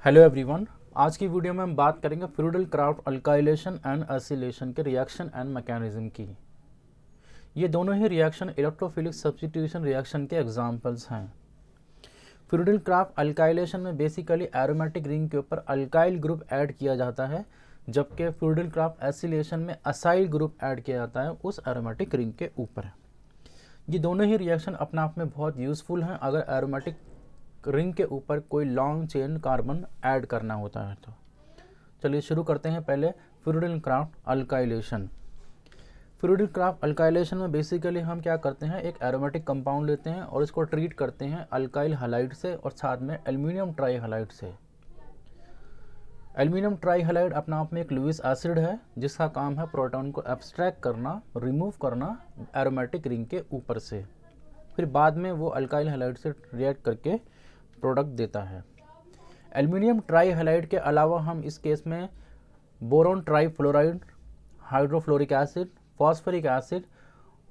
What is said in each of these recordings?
Hello everyone. आज की video में हम बात करेंगे फ्यूरिडल क्राफ्ट अल्काइलेशन एंड एसिलेशन के रिएक्शन एंड मैकेनिज्म की। ये दोनों ही रिएक्शन इलेक्ट्रोफिलिक सब्स्टिट्यूशन रिएक्शन के एग्जांपल्स हैं। फ्यूरिडल क्राफ्ट अल्काइलेशन में बेसिकली एरोमेटिक रिंग के ऊपर अल्काइल ग्रुप ऐड किया जाता है, जबकि फ्यूरिडल क्राफ्ट एसिलेशन में असाइल ग्रुप ऐड किया जाता है उस एरोमेटिक रिंग के ऊपर। ये दोनों ही रिएक्शन अपने आप में बहुत यूज़फुल हैं अगर एरोमेटिक रिंग के ऊपर कोई लॉन्ग चेन कार्बन ऐड करना होता है। तो चलिए शुरू करते हैं। पहले फ्यूरिडल क्राफ्ट अल्काइलेशन। फ्यूरिडल क्राफ्ट अल्काइलेशन में बेसिकली हम क्या करते हैं, एक एरोमेटिक कंपाउंड लेते हैं और इसको ट्रीट करते हैं अल्काइल हैलाइड से और साथ में एल्युमिनियम ट्राईहैलाइड से। एल्युमिनियम ट्राईहैलाइड अपने आप में एक लुईस एसिड है जिसका काम है प्रोटॉन को एब्स्ट्रैक्ट करना, रिमूव करना एरोमेटिक रिंग के ऊपर से। फिर बाद में वो अल्काइल हैलाइड से रिएक्ट करके प्रोडक्ट देता है। एल्युमिनियम ट्राईहैलाइड के अलावा हम इस केस में boron trifluoride, hydrofluoric acid, phosphoric acid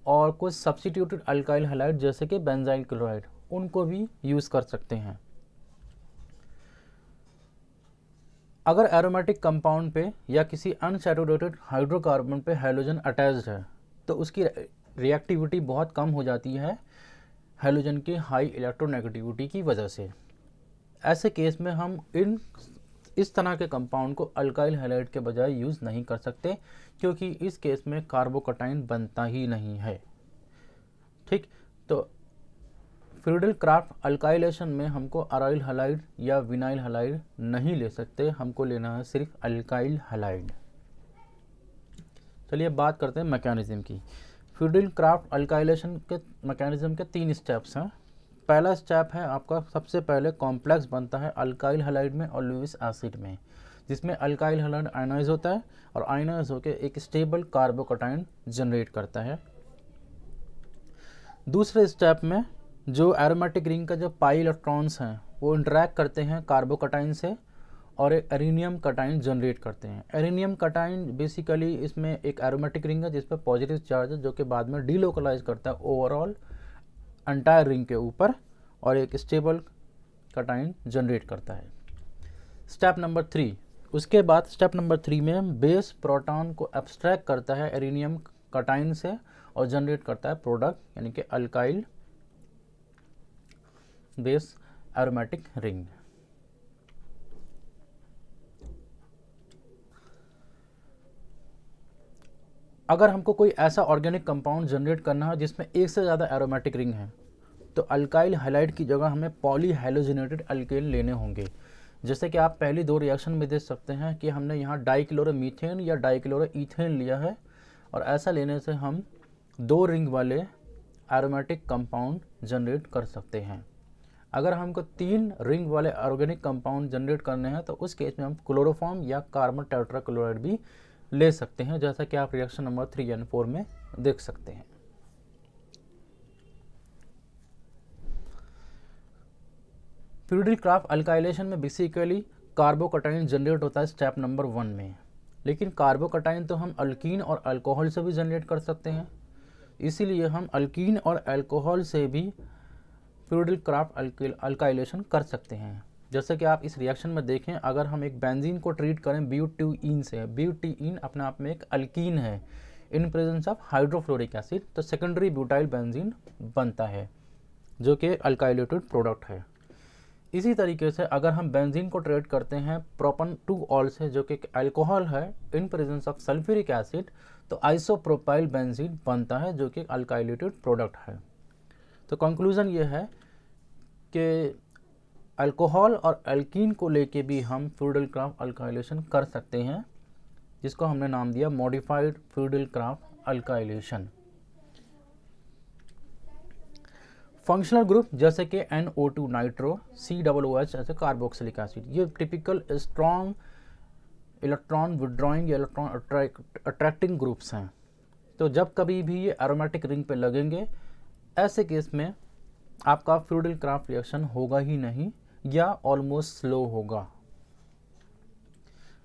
और कुछ सब्स्टिट्यूटेड अल्काइल हैलाइड जैसे कि बेंजाइल क्लोराइड, उनको भी यूज़ कर सकते हैं। अगर एरोमेटिक कंपाउंड पे या किसी अनसैचुरेटेड हाइड्रोकार्बन पे हैलोजन अटैच्ड है तो उसकी रिएक्टिविटी बहुत कम हो जाती है हैलोजन की हाई इलेक्ट्रोनेगेटिविटी की वजह से। ऐसे केस में हम इस तरह के कंपाउंड को अल्काइल हैलाइड के बजाय यूज़ नहीं कर सकते, क्योंकि इस केस में कार्बोकटाइन बनता ही नहीं है। ठीक, तो फ्यूरिडल क्राफ्ट अल्काइलेशन में हमको अराइल हैलाइड या विनाइल हैलाइड नहीं ले सकते, हमको लेना है सिर्फ अल्काइल हैलाइड। चलिए बात करते हैं मैकेनिज्म की। फ्यूरिडल क्राफ्ट अल्काइलेशन के मैकेनिज्म के 3 स्टेप्स हैं। पहला स्टेप है आपका, सबसे पहले कॉम्प्लेक्स बनता है अल्काइल हैलाइड में और लुईस एसिड में, जिसमें अल्काइल हैलाइड आयनाइज होता है और आयनाइज होकर एक स्टेबल कार्बोकटाइन जनरेट करता है। दूसरे स्टेप में जो एरोमेटिक रिंग का जो पाई इलेक्ट्रॉन्स हैं वो इंटरैक्ट करते हैं कार्बोकटाइन से और एक एरिनियम कटाइन जनरेट करते हैं। एरिनियम कटाइन बेसिकली इसमें एक एरोमेटिक रिंग है जिस पर पॉजिटिव चार्ज है जो कि बाद में डीलोकलाइज करता है ओवरऑल एंटायर रिंग के ऊपर और एक स्टेबल कटाइन जनरेट करता है। स्टेप नंबर 3, उसके बाद स्टेप नंबर 3 में बेस प्रोटॉन को एब्स्ट्रैक्ट करता है एरिनियम कटाइन से और जनरेट करता है प्रोडक्ट यानी कि अल्काइल बेस एरोमेटिक रिंग। अगर हमको कोई ऐसा ऑर्गेनिक कंपाउंड जनरेट करना है जिसमें एक से ज़्यादा एरोमेटिक रिंग है तो अल्काइल हैलाइड की जगह हमें पॉली हैलोजिनेटेड अल्केन लेने होंगे। जैसे कि आप पहली 2 रिएक्शन में देख सकते हैं कि हमने यहाँ डाइक्लोरोमीथेन या डाइक्लोरोईथेन लिया है और ऐसा लेने से हम 2 रिंग वाले एरोमेटिक कंपाउंड जनरेट कर सकते हैं। अगर हमको 3 रिंग वाले ऑर्गेनिक कंपाउंड जनरेट करने हैं तो उस केस में हम क्लोरोफॉर्म या कार्बन टेट्राक्लोराइड भी ले सकते हैं, जैसा कि आप रिएक्शन नंबर 3 एंड 4 में देख सकते हैं। फ्यूरिडल क्राफ्ट अल्काइलेशन में बेसिकली कार्बोकटाइन जनरेट होता है स्टेप नंबर 1 में, लेकिन कार्बोकटाइन तो हम अल्कीन और अल्कोहल से भी जनरेट कर सकते हैं, इसीलिए हम अल्कीन और अल्कोहल से भी फ्यूरिडल क्राफ्ट अल्काइलेशन कर सकते हैं। जैसे कि आप इस रिएक्शन में देखें, अगर हम एक बेंजीन को ट्रीट करें ब्यूटीन से, ब्यूटीन अपने आप में एक अल्कीन है in presence of hydrofluoric acid, तो सेकेंडरी ब्यूटाइल बेंजीन बनता है जो कि अल्काइलेटेड प्रोडक्ट है। इसी तरीके से अगर हम बेंजीन को ट्रीट करते हैं प्रोपन 2 ऑल से जो कि अल्कोहल है in presence of sulphuric acid, तो आइसोप्रोपाइल बेंजीन बनता है जो कि अल्काइलेटेड प्रोडक्ट है। तो कंक्लूजन ये है कि अल्कोहल और अल्कीन को लेके भी हम फ्यूरिडल क्राफ्ट अल्काइलेशन कर सकते हैं, जिसको हमने नाम दिया modified Friedel craft alkylation. Functional group जैसे कि NO2 नाइट्रो, COOH ऐसे कार्बोक्सिलिक एसिड, ये टिपिकल स्ट्रॉन्ग इलेक्ट्रॉन विड्रॉइंग या इलेक्ट्रॉन अट्रैक्टिंग ग्रुप्स हैं। तो जब कभी भी ये एरोमेटिक रिंग पे लगेंगे, ऐसे केस में आपका फ्यूरिडल क्राफ्ट रिएक्शन होगा ही नहीं या ऑलमोस्ट स्लो होगा।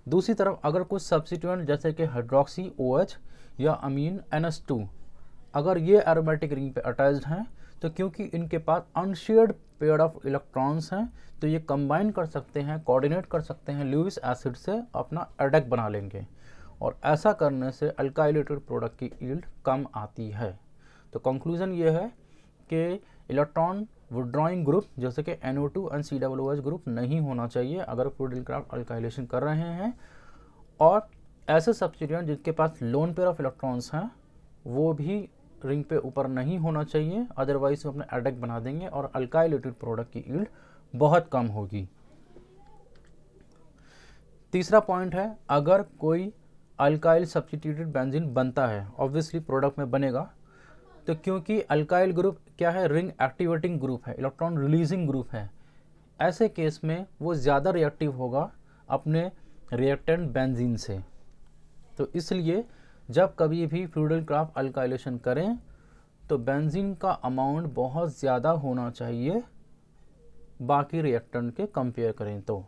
दूसरी तरफ अगर कुछ सब्स्टिट्यूएंट जैसे कि हाइड्रोक्सी OH या अमीन NH2 अगर ये एरोमेटिक रिंग पे अटैच्ड हैं तो क्योंकि इनके पास अनशेयर्ड पेयर ऑफ इलेक्ट्रॉन्स हैं तो ये कंबाइन कर सकते हैं, कोऑर्डिनेट कर सकते हैं लुईस एसिड से, अपना एडेक बना लेंगे और ऐसा करने से अल्काइलेटेड प्रोडक्ट की यील्ड कम आती है। तो कंक्लूजन ये है कि इलेक्ट्रॉन विड्रॉइंग ग्रुप जैसे कि NO2 एंड COOH ग्रुप नहीं होना चाहिए अगर फ्लूइड क्राफ्ट अल्काइलेशन कर रहे हैं, और ऐसे सब्स्टिट्यूएंट जिनके पास लोन पेयर ऑफ इलेक्ट्रॉन्स हैं वो भी रिंग पे ऊपर नहीं होना चाहिए, अदरवाइज वो अपने एडेक बना देंगे और अल्काइलेटेड प्रोडक्ट की यील्ड बहुत कम होगी। तीसरा पॉइंट है, अगर कोई अल्काइल सब्स्टिट्यूटेड बेंजीन बनता है, ऑब्वियसली प्रोडक्ट में बनेगा, तो क्योंकि अल्काइल ग्रुप क्या है, रिंग एक्टिवेटिंग ग्रुप है, इलेक्ट्रॉन रिलीजिंग ग्रुप है, ऐसे केस में वो ज़्यादा रिएक्टिव होगा अपने रिएक्टेंट बेंजीन से। तो इसलिए जब कभी भी फ्लूइड क्राफ्ट अल्काइलेशन करें तो बेंजीन का अमाउंट बहुत ज़्यादा होना चाहिए बाकी रिएक्टेंट के कंपेयर करें तो।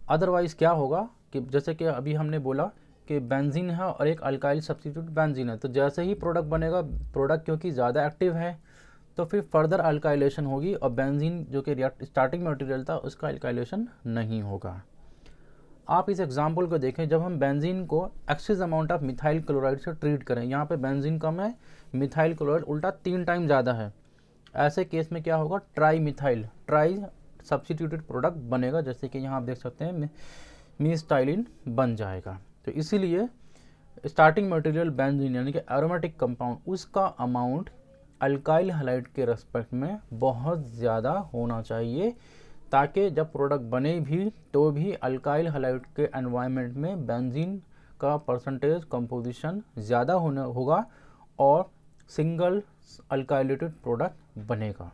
अदरवाइज़ क्या होगा कि जैसे कि अभी हमने बोला कि बेंजीन है और एक अल्काइल सब्स्टिट्यूट बेंजीन है, तो जैसे ही प्रोडक्ट बनेगा, प्रोडक्ट क्योंकि ज़्यादा एक्टिव है तो फिर फर्दर अल्काइलेशन होगी और बेंजीन जो कि स्टार्टिंग मटेरियल था उसका अल्काइलेशन नहीं होगा। आप इस एग्जाम्पल को देखें, जब हम बेंजीन को excess amount of methyl chloride से ट्रीट करें, यहाँ पे बेंजीन कम है, मिथाइल क्लोराइड उल्टा 3 टाइम ज़्यादा है, ऐसे केस में क्या होगा, ट्राई सब्स्टिट्यूटेड प्रोडक्ट बनेगा, जैसे कि यहाँ आप देख सकते हैं मीथाइलिन बन जाएगा। तो इसीलिए स्टार्टिंग मटेरियल बेंजीन यानी कि एरोमेटिक कंपाउंड, उसका अमाउंट अल्काइल हैलाइड के रेस्पेक्ट में बहुत ज़्यादा होना चाहिए, ताकि जब प्रोडक्ट बने भी तो भी अल्काइल हैलाइड के एनवायरनमेंट में बेंजीन का परसेंटेज कंपोजिशन ज़्यादा होगा और सिंगल अल्काइलेटेड प्रोडक्ट बनेगा।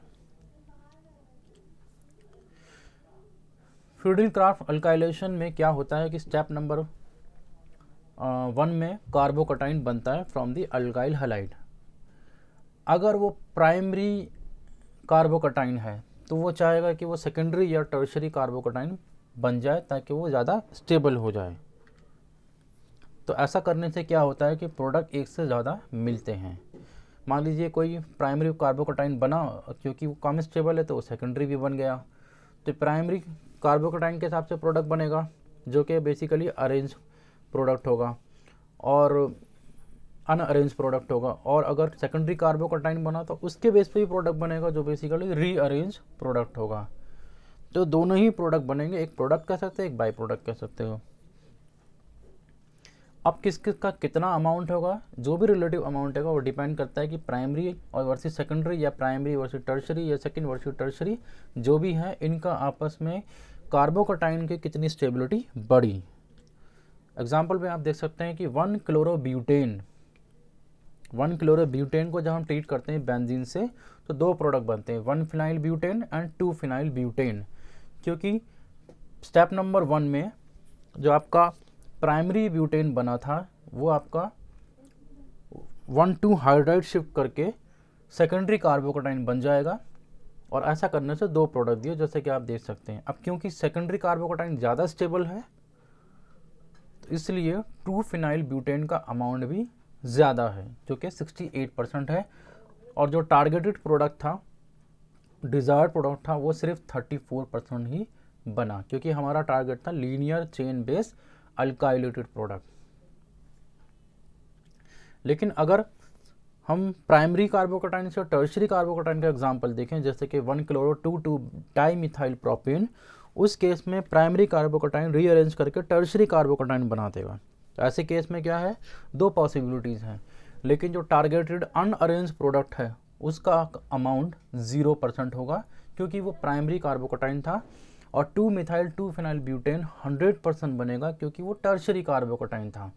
फ्लूइड क्राफ्ट अल्काइलेशन में क्या होता है कि स्टेप नंबर 1 में कार्बोकटाइन बनता है फ्रॉम द अल्काइल हैलाइड। अगर वो प्राइमरी कार्बोकटाइन है तो वो चाहेगा कि वो सेकेंडरी या टर्शरी कार्बोकटाइन बन जाए ताकि वो ज़्यादा स्टेबल हो जाए। तो ऐसा करने से क्या होता है कि प्रोडक्ट एक से ज़्यादा मिलते हैं। मान लीजिए कोई प्राइमरी कार्बोकटाइन बना, क्योंकि वो कम स्टेबल है तो वो सेकेंडरी भी बन गया, तो प्राइमरी कार्बोकटाइन के हिसाब से प्रोडक्ट बनेगा जो कि बेसिकली अरेंज प्रोडक्ट होगा और अनअरेंज प्रोडक्ट होगा, और अगर सेकेंडरी कार्बोकटाइन बना तो उसके बेस पे भी प्रोडक्ट बनेगा जो बेसिकली रीअरेंज प्रोडक्ट होगा। तो दोनों ही प्रोडक्ट बनेंगे, एक प्रोडक्ट कह सकते हैं, एक बाई प्रोडक्ट कह सकते हो। अब किस किस का कितना अमाउंट होगा, जो भी रिलेटिव अमाउंट होगा वो डिपेंड करता है कि प्राइमरी और वर्सेस सेकेंडरी या प्राइमरी वर्सेस टर्शरी या सेकेंड वर्सेस टर्शरी जो भी है, इनका आपस में कार्बोकटाइन की कितनी स्टेबिलिटी बढ़ी। एग्जाम्पल में आप देख सकते हैं कि 1 क्लोरोब्यूटेन को जब हम ट्रीट करते हैं बेंजीन से तो 2 प्रोडक्ट बनते हैं, 1 phenyl butane and 2 phenyl butane. क्योंकि स्टेप नंबर 1 में जो आपका प्राइमरी ब्यूटेन बना था वो आपका 1,2 हाइड्राइड शिफ्ट करके सेकेंडरी कार्बोकटाइन बन जाएगा, और ऐसा करने से 2 प्रोडक्ट दिए जैसे कि आप देख सकते हैं। अब क्योंकि सेकेंडरी कार्बोकटाइन ज़्यादा स्टेबल है तो इसलिए 2 फिनाइल ब्यूटेन का अमाउंट भी ज़्यादा है जो कि 68% है, और जो टारगेटेड प्रोडक्ट था, डिज़ायर्ड प्रोडक्ट था, वो सिर्फ 34% ही बना, क्योंकि हमारा टारगेट था लीनियर चेन बेस्ड अल्काइलेटेड प्रोडक्ट। लेकिन अगर हम प्राइमरी कार्बोकटाइन से टर्शरी कार्बोकटाइन का एग्जांपल देखें, जैसे कि 1 क्लोरो 2 डाईमिथाइल प्रोपेन, उस केस में प्राइमरी कार्बोकटाइन रीअरेंज करके टर्शरी कार्बोकटाइन बना देगा। तो ऐसे केस में क्या है, 2 पॉसिबिलिटीज़ हैं, लेकिन जो टारगेटेड अनअरेंज प्रोडक्ट है उसका अमाउंट 0% होगा, क्योंकि वो प्राइमरी कार्बोकटाइन था, और 2 मिथाइल 2 फिनाइल ब्यूटेन 100% बनेगा क्योंकि वो टर्शरी कार्बोकटाइन था।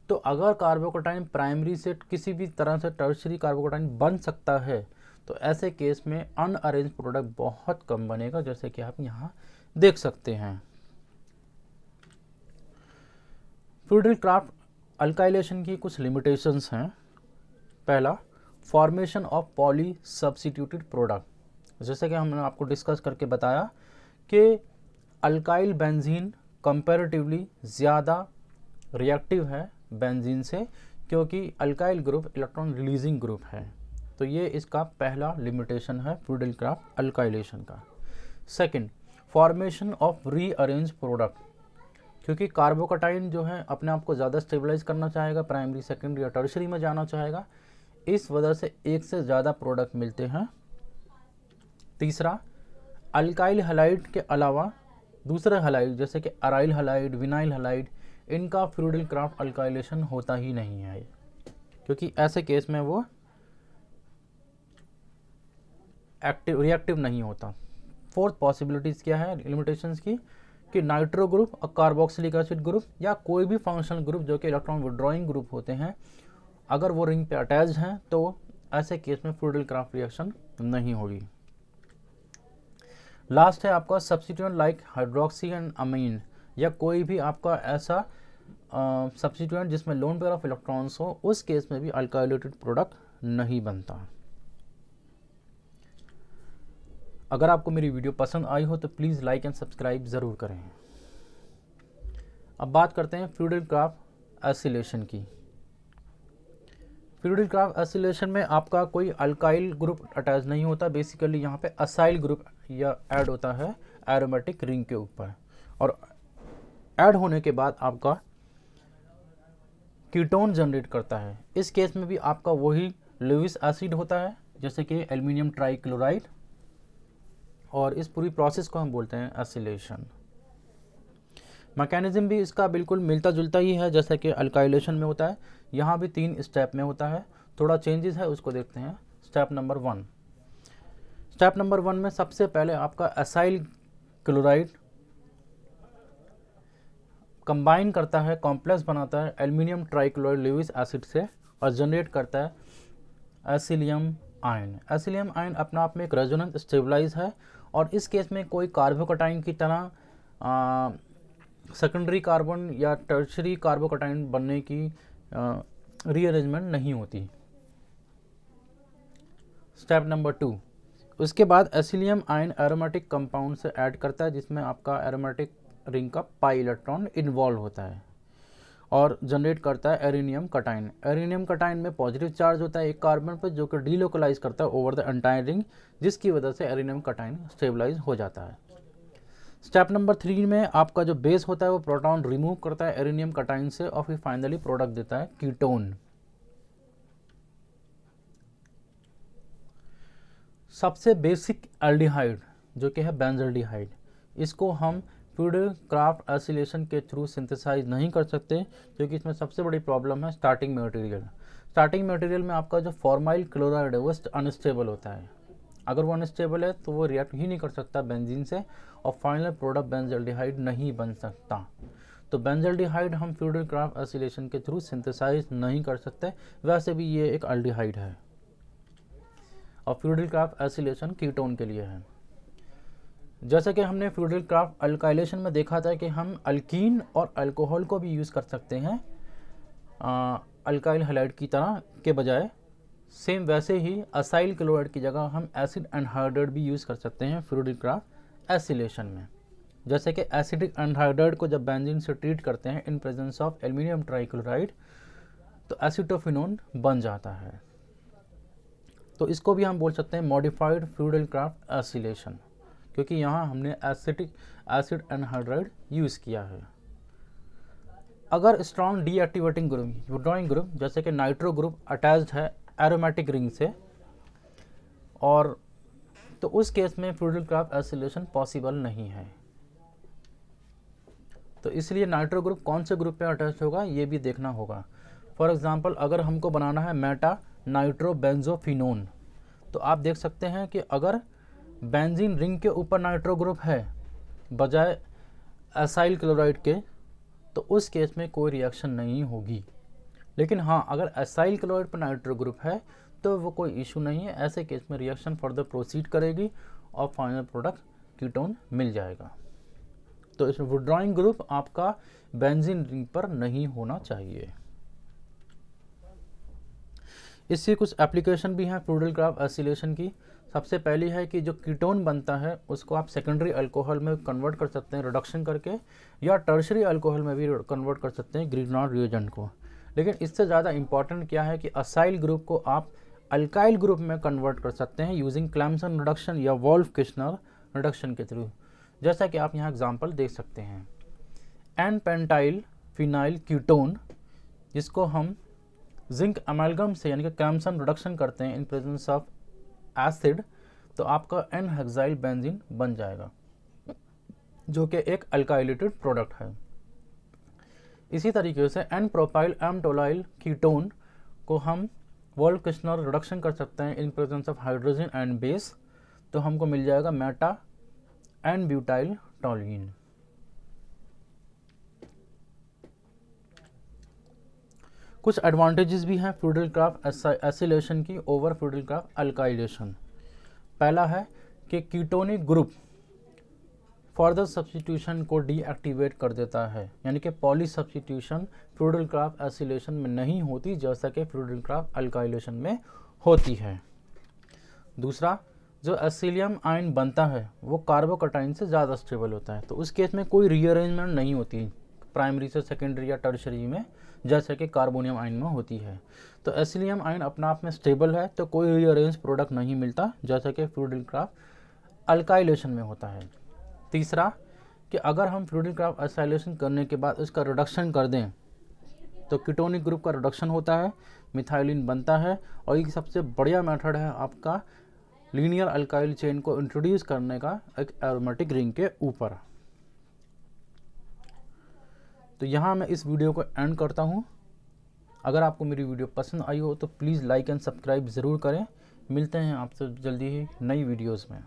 तो अगर कार्बोकटाइन प्राइमरी से किसी भी तरह से टर्शरी कार्बोकटाइन बन सकता है तो ऐसे केस में अनअरेंज प्रोडक्ट बहुत कम बनेगा, जैसे कि आप यहाँ देख सकते हैं। फ्लूइड क्राफ्ट अल्काइलेशन की कुछ लिमिटेशंस हैं। पहला, formation of poly substituted product. जैसे कि हमने आपको डिस्कस करके बताया कि अल्काइल बेंजीन कंपैरेटिवली ज़्यादा रिएक्टिव है बेंजीन से, क्योंकि alkyl group electron releasing group है। तो ये इसका पहला लिमिटेशन है फ्यूरिडल क्राफ्ट अल्काइलेशन का। Second, formation of rearrange product, क्योंकि कार्बोकटाइन जो है अपने आप को ज़्यादा स्टेबलाइज करना चाहेगा, प्राइमरी सेकेंडरी या टर्शरी में जाना चाहेगा, इस वजह से एक से ज़्यादा प्रोडक्ट मिलते हैं। तीसरा, अल्काइल हैलाइड के अलावा दूसरे हैलाइड जैसे कि अराइल हैलाइड, विनाइल हैलाइड, इनका फ्यूरिडल क्राफ्ट अल्काइलेशन होता ही नहीं है, क्योंकि ऐसे केस में वो एक्टिव रिएक्टिव नहीं होता। फोर्थ पॉसिबिलिटीज़ क्या है लिमिटेशंस की, कि नाइट्रो ग्रुप और कार्बोक्सिलिक एसिड ग्रुप या कोई भी फंक्शनल ग्रुप जो कि इलेक्ट्रॉन विड्रॉइंग ग्रुप होते हैं, अगर वो रिंग पे अटैच हैं तो ऐसे केस में फ्यूरिडल क्राफ्ट रिएक्शन नहीं होगी। लास्ट है आपका सब्स्टिट्यूएंट लाइक हाइड्रोक्सी एंड अमीन, या कोई भी आपका ऐसा सब्स्टिट्यूएंट जिसमें लोन पेयर ऑफ इलेक्ट्रॉन्स हो, उस केस में भी अल्काइलेटेड प्रोडक्ट नहीं बनता। अगर आपको मेरी वीडियो पसंद आई हो तो प्लीज़ लाइक एंड सब्सक्राइब ज़रूर करें। अब बात करते हैं फ्यूरिडल क्राफ्ट एसिलेशन की। फ्यूरिडल क्राफ्ट एसिलेशन में आपका कोई अल्काइल ग्रुप अटैच नहीं होता, बेसिकली यहाँ पे असाइल ग्रुप या ऐड होता है एरोमेटिक रिंग के ऊपर, और ऐड होने के बाद आपका कीटोन जनरेट करता है। इस केस में भी आपका वही लुईस एसिड होता है जैसे कि एल्युमिनियम ट्राइक्लोराइड, और इस पूरी प्रोसेस को हम बोलते हैं एसिलेशन। मैकेनिज्म भी इसका बिल्कुल मिलता जुलता ही है जैसा कि अल्काइलेशन में होता है, यहाँ भी 3 स्टेप में होता है, थोड़ा चेंजेस है उसको देखते हैं। स्टेप नंबर 1, स्टेप नंबर 1 में सबसे पहले आपका एसाइल क्लोराइड कंबाइन करता है, कॉम्प्लेक्स बनाता है एल्युमिनियम ट्राइक्लोराइड लुईस एसिड से और जनरेट करता है एसिलियम आयन। एसिलियम आयन अपने आप में एक रेजोनेंस स्टेबलाइज है, और इस केस में कोई कार्बोकटाइन की तरह सेकेंडरी कार्बन या टर्शरी कार्बोकटाइन बनने की रीअरेंजमेंट नहीं होती। स्टेप नंबर 2, उसके बाद एसिलियम आयन एरोमेटिक कंपाउंड से ऐड करता है जिसमें आपका एरोमेटिक रिंग का पाई इलेक्ट्रॉन इन्वॉल्व होता है और जनरेट करता है एरिनियम कटाइन। एरिनियम कटाइन में पॉजिटिव चार्ज होता है एक कार्बन पर जो कि डीलोकलाइज करता है ओवर द एंटायर रिंग, जिसकी वजह से एरिनियम कटाइन स्टेबलाइज हो जाता है। स्टेप नंबर 3 में आपका जो बेस होता है वो प्रोटॉन रिमूव करता है एरिनियम कटाइन से और फिर फाइनली प्रोडक्ट देता है कीटोन। सबसे बेसिक एल्डिहाइड जो कि है बेंजल्डिहाइड, इसको हम फ्यूरिडल क्राफ्ट एसिलेशन के थ्रू सिंथेसाइज नहीं कर सकते, क्योंकि इसमें सबसे बड़ी प्रॉब्लम है स्टार्टिंग मटेरियल। स्टार्टिंग मटेरियल में आपका जो फॉर्माइल क्लोराइड है वो अनस्टेबल होता है, अगर वो अनस्टेबल है तो वो रिएक्ट ही नहीं कर सकता बेंजीन से और फाइनल प्रोडक्ट बेंजल्डिहाइड नहीं बन सकता। तो बेंजल्डिहाइड हम फ्यूरिडल क्राफ्ट एसिलेशन के थ्रू सिंथेसाइज नहीं कर सकते, वैसे भी ये एक एल्डिहाइड है और फ्यूरिडल क्राफ्ट एसिलेशन कीटोन के लिए है। जैसा कि हमने फ्यूरिडल क्राफ्ट अल्काइलेशन में देखा था कि हम अल्कीन और अल्कोहल को भी यूज़ कर सकते हैं अल्काइल हैलाइड की तरह के बजाय, सेम वैसे ही असाइल क्लोराइड की जगह हम एसिड एनहाइड्राइड भी यूज़ कर सकते हैं फ्यूरिडल क्राफ्ट एसिलेशन में। जैसे कि एसिडिक एनहाइड्राइड को जब बेंजीन से ट्रीट करते हैं in presence of aluminium trichloride तो एसिटोफिनोन बन जाता है। तो इसको भी हम बोल सकते हैं मॉडिफाइड फ्यूरिडल क्राफ्ट एसिलेशन, क्योंकि यहाँ हमने एसिड एनहाइड्राइड यूज़ किया है। अगर strong deactivating group withdrawing group जैसे कि नाइट्रो ग्रुप अटैच्ड है एरोमेटिक रिंग से, और तो उस केस में फ्यूरिडल क्राफ्ट एसिलेशन पॉसिबल नहीं है। तो इसलिए नाइट्रो ग्रुप कौन से ग्रुप पे अटैच होगा ये भी देखना होगा। फॉर एग्जांपल अगर हमको बनाना है मेटा नाइट्रोबेंजोफिनोन, तो आप देख सकते हैं कि अगर बेंजीन रिंग के ऊपर नाइट्रो ग्रुप है बजाय एसाइल क्लोराइड के, तो उस केस में कोई रिएक्शन नहीं होगी। लेकिन हाँ, अगर एसाइल क्लोराइड पर नाइट्रो ग्रुप है तो वो कोई इशू नहीं है, ऐसे केस में रिएक्शन फर्दर प्रोसीड करेगी और फाइनल प्रोडक्ट कीटोन मिल जाएगा। तो इस विड्रॉइंग ग्रुप आपका बेंजीन रिंग पर नहीं होना चाहिए। इससे कुछ एप्लीकेशन भी हैं फ्यूरिडल क्राफ्ट एसिलेशन की। सबसे पहली है कि जो कीटोन बनता है उसको आप सेकेंडरी अल्कोहल में कन्वर्ट कर सकते हैं रिडक्शन करके, या टर्शरी अल्कोहल में भी कन्वर्ट कर सकते हैं ग्रिग्नॉर्ड रिएजेंट को। लेकिन इससे ज़्यादा इंपॉर्टेंट क्या है कि असाइल ग्रुप को आप अल्काइल ग्रुप में कन्वर्ट कर सकते हैं यूजिंग क्लैम्सन रिडक्शन या वोल्फ-किर्चनर रिडक्शन के थ्रू। जैसा कि आप यहाँ एग्जांपल देख सकते हैं, एन पेंटाइल फिनाइल कीटोन, जिसको हम जिंक अमेलगम से यानी कि क्लैम्सन रिडक्शन करते हैं इन प्रेजेंस ऑफ एसिड, तो आपका एन हेक्साइल बेंजीन बन जाएगा, जो कि एक अल्काइलेटेड प्रोडक्ट है। इसी तरीके से एन प्रोपाइल एम टोलाइल कीटोन को हम वोल्फ-किर्चनर रिडक्शन कर सकते हैं in presence of hydrogen and base, तो हमको मिल जाएगा मेटा एन ब्यूटाइल टोलुइन। कुछ एडवांटेजेस भी हैं फ्यूडिल क्राफ्ट एसिलेशन की ओवर फ्यूडिल क्राफ्ट अल्काइलेशन। पहला है कि कीटोनिक ग्रुप फर्दर सब्स्टिट्यूशन को डीएक्टिवेट कर देता है, यानी कि पॉली सब्स्टिट्यूशन फ्यूडिल क्राफ्ट एसिलेशन में नहीं होती जैसा कि फ्यूडिल क्राफ्ट अल्काइलेशन में होती है। दूसरा, जो एसिलियम आयन बनता है वो कार्बोकटाइन से ज़्यादा स्टेबल होता है, तो उस केस में कोई रीअरेंजमेंट नहीं होती प्राइमरी से सेकेंडरी या टर्शरी में, जैसे कि कार्बोनियम आयन में होती है। तो एसिलियम आयन अपना आप में स्टेबल है, तो कोई रीअरेंज प्रोडक्ट नहीं मिलता जैसा कि फ्यूडिल क्राफ्ट अल्काइलेशन में होता है। तीसरा, कि अगर हम फ्यूडिल क्राफ्ट एसिलेशन करने के बाद उसका रिडक्शन कर दें तो कीटोनिक ग्रुप का रिडक्शन होता है, मिथाइलिन बनता है, और ये सबसे बढ़िया मेथड है आपका लीनियर अल्काइल चेन को इंट्रोड्यूस करने का एक एरोमेटिक रिंग के ऊपर। तो यहाँ मैं इस वीडियो को एंड करता हूँ। अगर आपको मेरी वीडियो पसंद आई हो तो प्लीज़ लाइक एंड सब्सक्राइब ज़रूर करें। मिलते हैं आपसे जल्दी ही नई वीडियोज़ में।